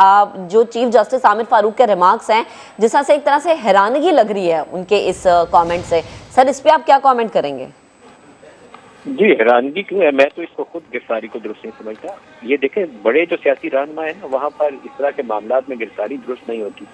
जो chief justice Aamir Farooq के remarks हैं, जिस तरह से एक तरह से हैरानगी लग रही है उनके इस कमेंट से, सर इस पे आप क्या कमेंट करेंगे? जी, हैरानगी क्यों है, मैं तो इसको खुद गिरफ्तारी को दुरुस्त नहीं समझता। ये देखें, बड़े जो सियासी रहनुमा है ना, वहाँ पर इस तरह के मामलात में गिरफ्तारी दुरुस्त नहीं होती।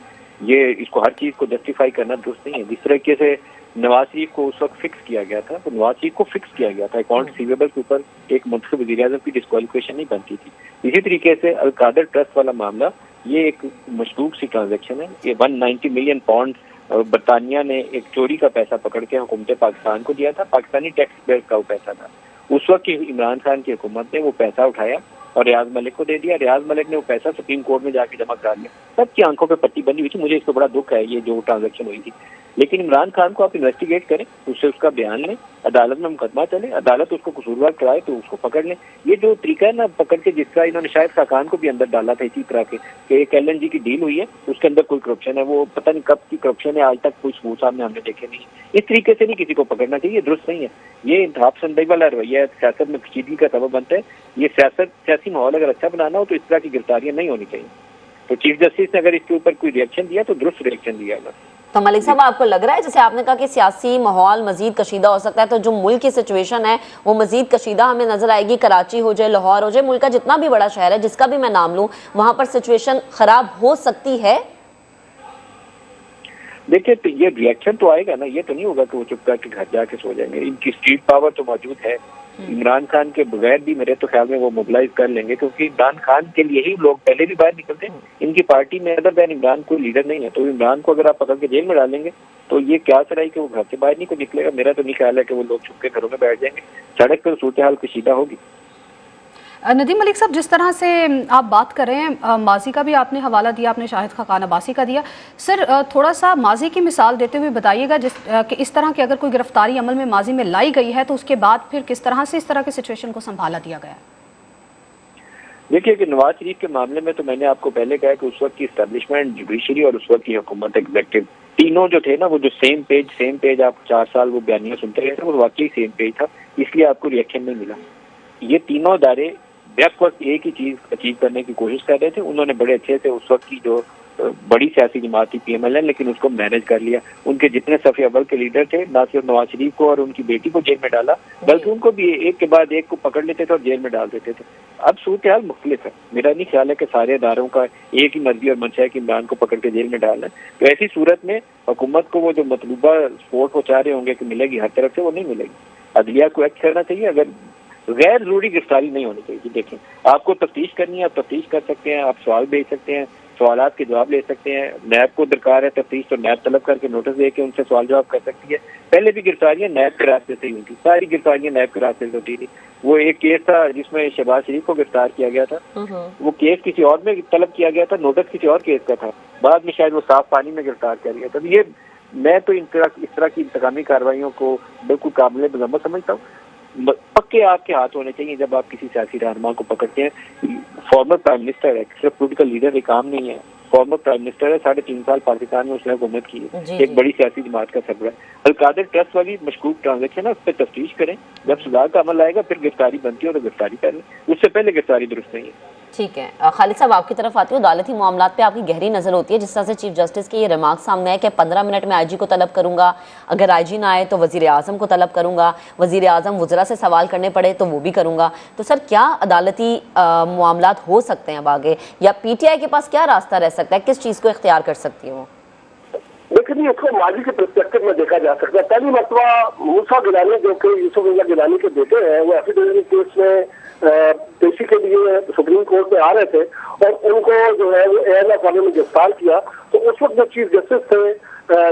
ये इसको हर चीज को जस्टिफाई करना दुरुस्त नहीं है। जिस तरीके से नवाज शरीफ को उस वक्त फिक्स किया गया था, तो नवाज शरीफ को फिक्स किया गया था, अकाउंट रिसीवेबल के ऊपर एक मुंतखब वज़ीर-ए-आज़म की डिस्क्वालिफिकेशन नहीं बनती थी। इसी तरीके से अलकादर ट्रस्ट वाला मामला, ये एक मशकूक सी ट्रांजेक्शन है। ये 190 मिलियन पाउंड बरतानिया ने एक चोरी का पैसा पकड़ के हुकूमत पाकिस्तान को दिया था, पाकिस्तानी टैक्स पेयर का वो पैसा था। उस वक्त की इमरान खान की हुकूमत ने वो पैसा उठाया और रियाज मलिक को दे दिया। रियाज मलिक ने वो पैसा सुप्रीम कोर्ट में जाके जमा करा लिया। सबकी आंखों पे पट्टी बनी हुई थी। मुझे इस पर बड़ा दुख है, ये जो ट्रांजेक्शन हुई थी। लेकिन इमरान खान को आप इन्वेस्टिगेट करें, उससे उसका बयान लें, अदालत में मुकदमा चले, अदालत उसको कसूरवार कराए तो उसको पकड़ लें। ये जो तरीका है ना पकड़ के, जिस तरह इन्होंने शायद खाकान को भी अंदर डाला था इसी तरह के, कि एक LNG की डील हुई है, उसके अंदर कोई करप्शन है, वो पता नहीं कब की करप्शन है, आज तक कोई सबूत सामने हमने देखे नहीं। इस तरीके से नहीं किसी को पकड़ना चाहिए, दुरुस्त नहीं है। ये इंतहाब संदेह वाला रवैया सियासत में कशीदगी का सबब बनता है। ये सियासी माहौल अगर अच्छा बनाना हो तो इस तरह की गिरफ्तारियां नहीं होनी चाहिए। तो चीफ जस्टिस ने अगर इसके ऊपर कोई रिएक्शन दिया तो दुरुस्त रिएक्शन दिया है। तो मलिक साहब, आपको लग रहा है, जैसे आपने कहा कि सियासी माहौल मजीद कशीदा हो सकता है, तो जो मुल्क की सिचुएशन है वो मजीद कशीदा हमें नजर आएगी? कराची हो जाए, लाहौर हो जाए, मुल्क का जितना भी बड़ा शहर है, जिसका भी मैं नाम लूं, वहां पर सिचुएशन खराब हो सकती है। देखिए, तो ये रिएक्शन तो आएगा ना, ये तो नहीं होगा कि वो चुप करके घर जाके सो जाएंगे। इनकी स्ट्रीट पावर तो मौजूद है। इमरान खान के बगैर भी मेरे तो ख्याल में वो मोबिलाइज कर लेंगे, क्योंकि इमरान खान के लिए ही लोग पहले भी बाहर निकलते हैं। इनकी पार्टी में अदर दैन इमरान कोई लीडर नहीं है, तो इमरान को अगर आप पकड़ के जेल में डालेंगे तो ये क्या सर है कि वो घर से बाहर नहीं को निकलेगा। मेरा तो नहीं ख्याल है कि वो लोग छुप के घरों में बैठ जाएंगे। सड़क पर सूरत हाल कशीदा होगी। नदीम मलिक साहब, जिस तरह से आप बात कर रहे हैं, माजी का भी आपने हवाला दिया, आपने शाहिद खाकान अब्बासी का दिया। सर थोड़ा सा माजी की मिसाल देते हुए बताइएगा, कि इस तरह की अगर कोई गिरफ्तारी अमल में माजी में लाई गई है तो उसके बाद फिर किस तरह से इस तरह की सिचुएशन को संभाला दिया गया? देखिए कि नवाज शरीफ के मामले में तो मैंने आपको पहले कहा कि उस वक्त की इस्टेब्लिशमेंट, जुडिशरी और उस वक्त की हुकूमत एग्जीक्यूटिव, तीनों जो थे ना, वो जो सेम पेज आप 4 साल वो बयानियां सुनते रहे थे, वो वाकई सेम पेज था, इसलिए आपको रिएक्शन नहीं मिला। ये तीनों इदारे बैक वक्त एक ही चीज अचीव करने की कोशिश कर रहे थे। उन्होंने बड़े अच्छे से उस वक्त की जो बड़ी सियासी जमात थी PMLN, लेकिन उसको मैनेज कर लिया। उनके जितने सफ़े अव्वल के लीडर थे, ना सिर्फ नवाज शरीफ को और उनकी बेटी को जेल में डाला, बल्कि उनको भी एक के बाद एक को पकड़ लेते थे और जेल में डाल देते थे। अब सूरत हाल मुख्तलिफ है। मेरा नहीं ख्याल है कि सारे इदारों का एक ही मर्जी और मंशा है कि इमरान को पकड़ के जेल में डालना। तो ऐसी सूरत में हुकूमत को वो जो मतलूबा सपोर्ट वो चाह रहे होंगे कि मिलेगी हर तरफ से, वो नहीं मिलेगी। अदलिया को एक्ट करना चाहिए। अगर गैर जरूरी गिरफ्तारी नहीं होनी चाहिए। देखें, आपको तफ्तीश करनी है, आप तफ्तीश कर सकते हैं, आप सवाल भेज सकते हैं, सवालात के जवाब ले सकते हैं। नैब को दरकार है तफ्तीश, तो नैब तलब करके नोटिस दे के उनसे सवाल जवाब कर सकती है। पहले भी गिरफ्तारियां नैब के रास्ते से ही हुई थी, सारी गिरफ्तारियां नैब के रास्ते से होती थी। वो एक केस था जिसमें शहबाज शरीफ को गिरफ्तार किया गया था, वो केस किसी और में तलब किया गया था, नोटिस किसी और केस का था, बाद में शायद वो साफ पानी में गिरफ्तार किया गया था। ये मैं तो इस तरह की इंतकामी कार्रवाइयों को बिल्कुल काबिल मजम्मत समझता हूँ। पक्के आपके हाथ होने चाहिए जब आप किसी सियासी रहनुमा को पकड़ते हैं। फॉर्मर प्राइम मिनिस्टर है, सिर्फ पॉलिटिकल लीडर एक काम नहीं है। फॉर्मर प्राइम मिनिस्टर है, 3.5 साल पाकिस्तान में उसने हुकूमत की है, एक बड़ी सियासी जमात का सरबराह है। अलकादर ट्रस्ट वाली मशकूक ट्रांजेक्शन है, उस पर तफ्तीश करें। जब सुधार का अमल आएगा फिर गिरफ्तारी बनती है और गिरफ्तारी कर लें, उससे पहले गिरफ्तारी दुरुस्त नहीं है। ठीक है, खालिद साहब आपकी तरफ आती हूँ। अदालती मामलात पे आपकी गहरी नजर होती है। जिस तरह से चीफ जस्टिस के ये रिमार्क सामने है कि 15 मिनट में IG को तलब करूंगा, अगर IG ना आए तो वजीर आजम को तलब करूंगा, वजीर आजम वज़रा से सवाल करने पड़े तो वो भी करूंगा। तो सर क्या अदालती मामलात हो सकते हैं अब आगे, या PTI के पास क्या रास्ता रह सकता है, किस चीज़ को इख्तियार कर सकती है वो? लेकिन इसको माजी के पर्सपेक्टिव में देखा जा सकता है। पहली मरतबा मूसा गिलानी, जो कि यूसुफ गिलानी के बेटे हैं, वो एफिडेविट केस में पेशी के लिए सुप्रीम कोर्ट में आ रहे थे और उनको जो है वो ANF वाले ने गिरफ्तार किया। तो उस वक्त जो चीफ जस्टिस थे,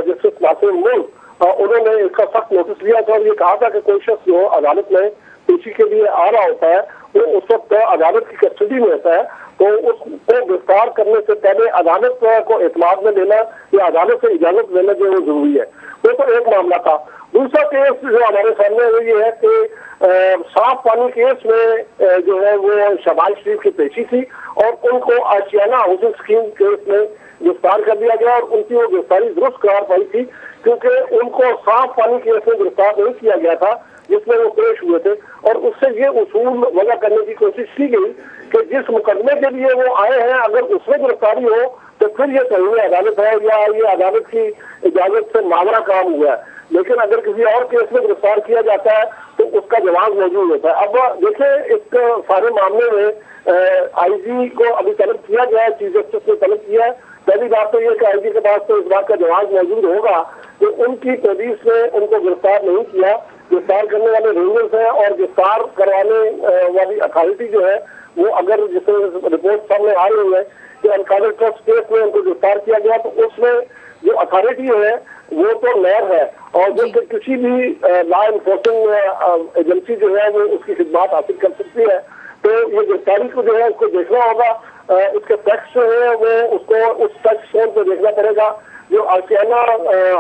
जस्टिस नासिर मुल्क, उन्होंने इसका सख्त नोटिस लिया था और ये कहा था कि कोई शख्स जो अदालत में पेशी के लिए आ रहा होता है वो उस वक्त अदालत की कस्टडी में होता है, तो उसको गिरफ्तार करने से पहले अदालत को एतमाद में लेना या अदालत से इजाजत लेना जो है जरूरी है। वो तो एक मामला था। दूसरा केस जो हमारे सामने है ये है कि साफ पानी केस में जो है वो शहबाज शरीफ की पेशी थी और उनको आशियाना हाउसिंग स्कीम केस में गिरफ्तार कर दिया गया और उनकी वो गिरफ्तारी दुरुस्त करार पाई थी, क्योंकि उनको साफ पानी केस में गिरफ्तार नहीं किया गया था जिसमें वो पेश हुए थे। और उससे ये उसूल वजह करने की कोशिश की गई कि जिस मुकदमे के लिए वो आए हैं अगर उसमें गिरफ्तारी हो तो फिर ये तहरीर अदालत है या ये अदालत की इजाजत से मामला काम हुआ है। लेकिन अगर किसी और केस में गिरफ्तार किया जाता है तो उसका जवाब मौजूद होता है। अब देखिए इस सारे मामले में आईजी को अभी तलब किया गया है, चीफ जस्टिस ने तलब किया है। पहली बात तो ये कि आईजी के पास तो इस बात का जवाब मौजूद होगा कि उनकी पुलिस ने उनको गिरफ्तार नहीं किया। गिरफ्तार करने वाले रेंजर्स हैं और गिरफ्तार करवाने वाली अथॉरिटी जो है वो अगर जिससे रिपोर्ट सामने आ रही है कि अलकादर ट्रस्ट केस में उनको गिरफ्तार किया गया तो उसमें जो अथॉरिटी है वो तो नैब है और जो कि किसी भी लॉ इन्फोर्सिंग एजेंसी जो है वो उसकी खिदमत हासिल कर सकती है। तो ये गिरफ्तारी को जो है उसको देखना होगा, उसके टैक्स जो है वो उसको उस टैक्स फोन पे देखना पड़ेगा जो आशियाना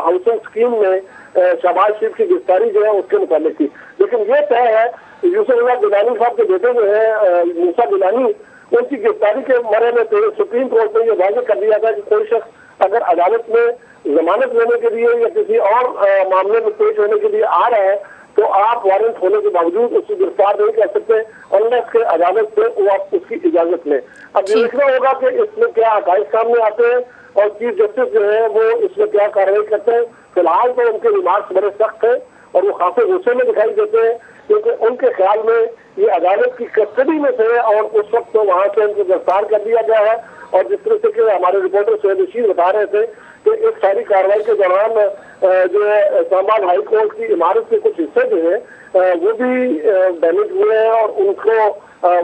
हाउसिंग स्कीम में शहबाज शरीफ की गिरफ्तारी जो है उसके मुताबिक थी। लेकिन ये तय है यूसुफ गिलानी साहब के बेटे जो है मूसा गिलानी, उनकी गिरफ्तारी के बारे में सुप्रीम कोर्ट ने यह वाज़ेह कर दिया था कि कोई शख्स अगर अदालत में जमानत लेने के लिए या किसी और मामले में पेश होने के लिए आ रहा है तो आप वारंट होने के बावजूद उसको गिरफ्तार नहीं कर सकते अनलेस के अदालत से वो आप उसकी इजाजत लें। अब ये देखना होगा कि इसमें क्या हक़ाइक़ सामने आते हैं और चीफ जस्टिस जो है वो इसमें क्या कार्रवाई करते हैं। फिलहाल तो उनके रिमार्क्स बड़े सख्त हैं और वो खासे गुस्से में दिखाई देते हैं क्योंकि उनके ख्याल में ये अदालत की कस्टडी में थे और उस वक्त तो वहाँ से उनको गिरफ्तार कर दिया गया है। और जिस तरह से कि हमारे रिपोर्टर सोहेल रशीद बता रहे थे कि इस सारी कार्रवाई के दौरान जो इस्लामाबाद हाई कोर्ट की इमारत के कुछ हिस्से जो है वो भी डैमेज हुए हैं और उनको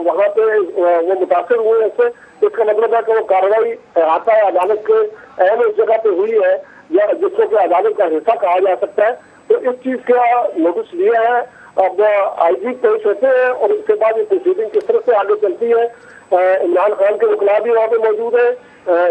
वहाँ पे वो मुतासर हुए हैं। इससे इसका मतलब है कि वो कार्रवाई आता है अदालत के अहम उस जगह पे हुई है या जिसको कि अदालत का हिस्सा कहा जा सकता है। तो इस चीज का नोटिस लिया है। अब आईजी पेश होते हैं और उसके बाद ये प्रोसीडिंग किस तरह से आगे चलती है। इमरान खान के वकील भी वहाँ पे मौजूद है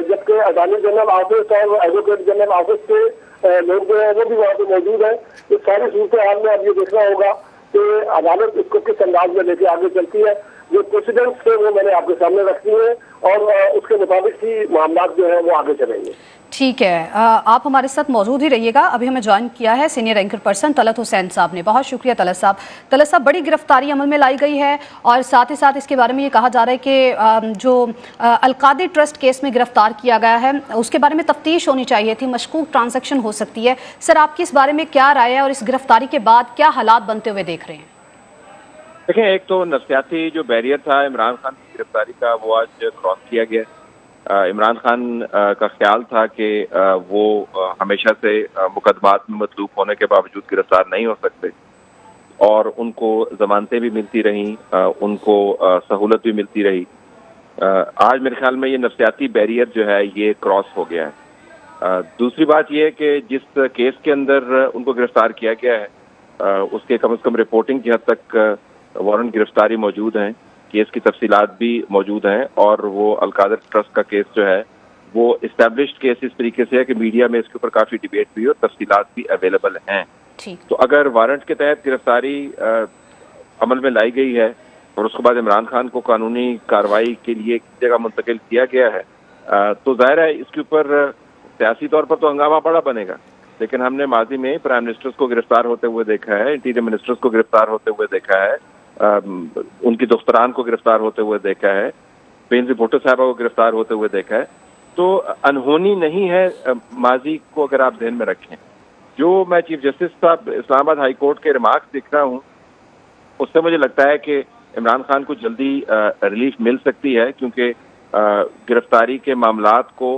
जबकि अटॉर्नी जनरल ऑफिस और एडवोकेट जनरल ऑफिस के लोग जो है वो भी वहाँ पे मौजूद है। इस सारी सूरत हाल में अब ये देखना होगा कि अदालत इसको किस अंदाज में लेके आगे चलती है। जो प्रेसिडेंट थे वो मैंने आपके सामने रखी है और उसके मुताबिक ही मामला जो है वो आगे चलेंगे। ठीक है, आप हमारे साथ मौजूद ही रहिएगा। अभी हमें ज्वाइन किया है senior anchor person Talat Hussain साहब ने। बहुत शुक्रिया तलत साहब। तलत साहब, बड़ी गिरफ्तारी अमल में लाई गई है और साथ ही साथ इसके बारे में ये कहा जा रहा है कि जो अलकादी ट्रस्ट केस में गिरफ्तार किया गया है उसके बारे में तफ्तीश होनी चाहिए थी, मशकूक ट्रांजैक्शन हो सकती है। सर, आपकी इस बारे में क्या राय है और इस गिरफ्तारी के बाद क्या हालात बनते हुए देख रहे हैं? देखें, एक तो नफ्सियाती जो बैरियर था इमरान खान की गिरफ्तारी का वो आज क्रॉस किया गया। इमरान खान का ख्याल था कि वो हमेशा से मुकदमात में मतलूब होने के बावजूद गिरफ्तार नहीं हो सकते और उनको जमानतें भी मिलती रहीं, उनको सहूलत भी मिलती रही। आज मेरे ख्याल में ये नफ्सियाती बैरियर जो है ये क्रॉस हो गया है। दूसरी बात ये है कि जिस केस के अंदर उनको गिरफ्तार किया गया है उसके कम से कम रिपोर्टिंग की हद तक वारंट गिरफ्तारी मौजूद हैं, केस की तफसीलात भी मौजूद हैं और वो अलकादर ट्रस्ट का केस जो है वो इस्टेब्लिश्ड केस इस तरीके से है कि मीडिया में इसके ऊपर काफ़ी डिबेट हुई और तफसीलात भी अवेलेबल हैं। तो अगर वारंट के तहत गिरफ्तारी अमल में लाई गई है और उसके बाद इमरान खान को कानूनी कार्रवाई के लिए एक जगह मुंतकिल किया गया है तो जाहिर है इसके ऊपर सियासी तौर पर तो हंगामा बड़ा बनेगा। लेकिन हमने माजी में प्राइम मिनिस्टर्स को गिरफ्तार होते हुए देखा है, इंटीरियर मिनिस्टर्स को गिरफ्तार होते हुए देखा है, उनकी दुख्तरान को गिरफ्तार होते हुए देखा है, बेनजीर भुट्टो साहबा को गिरफ्तार होते हुए देखा है। तो अनहोनी नहीं है माजी को अगर आप ध्यान में रखें। जो मैं चीफ जस्टिस साहब इस्लामाबाद हाई कोर्ट के रिमार्क्स देख रहा हूँ उससे मुझे लगता है कि इमरान खान को जल्दी रिलीफ मिल सकती है क्योंकि गिरफ्तारी के मामलात को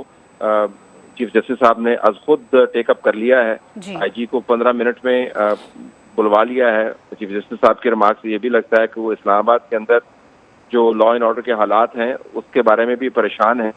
चीफ जस्टिस साहब ने आज खुद टेकअप कर लिया है। आईजी को 15 मिनट में बुलवा लिया है। चीफ जस्टिस साहब के रिमार्क्स से ये भी लगता है कि वो इस्लामाबाद के अंदर जो लॉ एंड ऑर्डर के हालात हैं उसके बारे में भी परेशान हैं।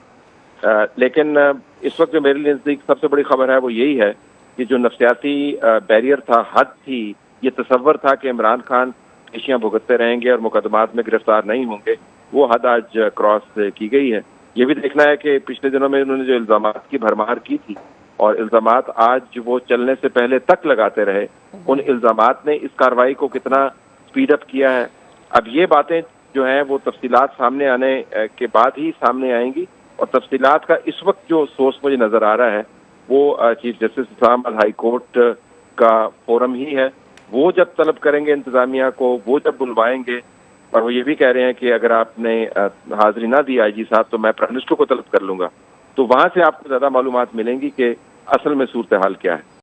लेकिन इस वक्त जो मेरे नज़दीक सबसे बड़ी खबर है वो यही है कि जो नफ्सियाती बैरियर था, हद थी, ये तसव्वुर था कि इमरान खान पेशियाँ भुगतते रहेंगे और मुकदमात में गिरफ्तार नहीं होंगे, वो हद आज क्रॉस की गई है। ये भी देखना है कि पिछले दिनों में उन्होंने जो इल्जामात की भरमार की थी और इल्जामात आज वो चलने से पहले तक लगाते रहे, उन इल्जामात ने इस कार्रवाई को कितना स्पीड अप किया है। अब ये बातें जो हैं वो तफसीलात सामने आने के बाद ही सामने आएंगी और तफसीलात का इस वक्त जो सोर्स मुझे नजर आ रहा है वो chief justice Islamabad high court का फोरम ही है। वो जब तलब करेंगे इंतजामिया को, वो जब बुलवाएंगे और वो ये भी कह रहे हैं कि अगर आपने हाजिरी ना दी आईजी साहब तो मैं प्राइम मिनिस्टर को तलब कर लूंगा। तो वहां से आपको ज्यादा मालूमात मिलेंगी कि असल में सूरत हाल क्या है।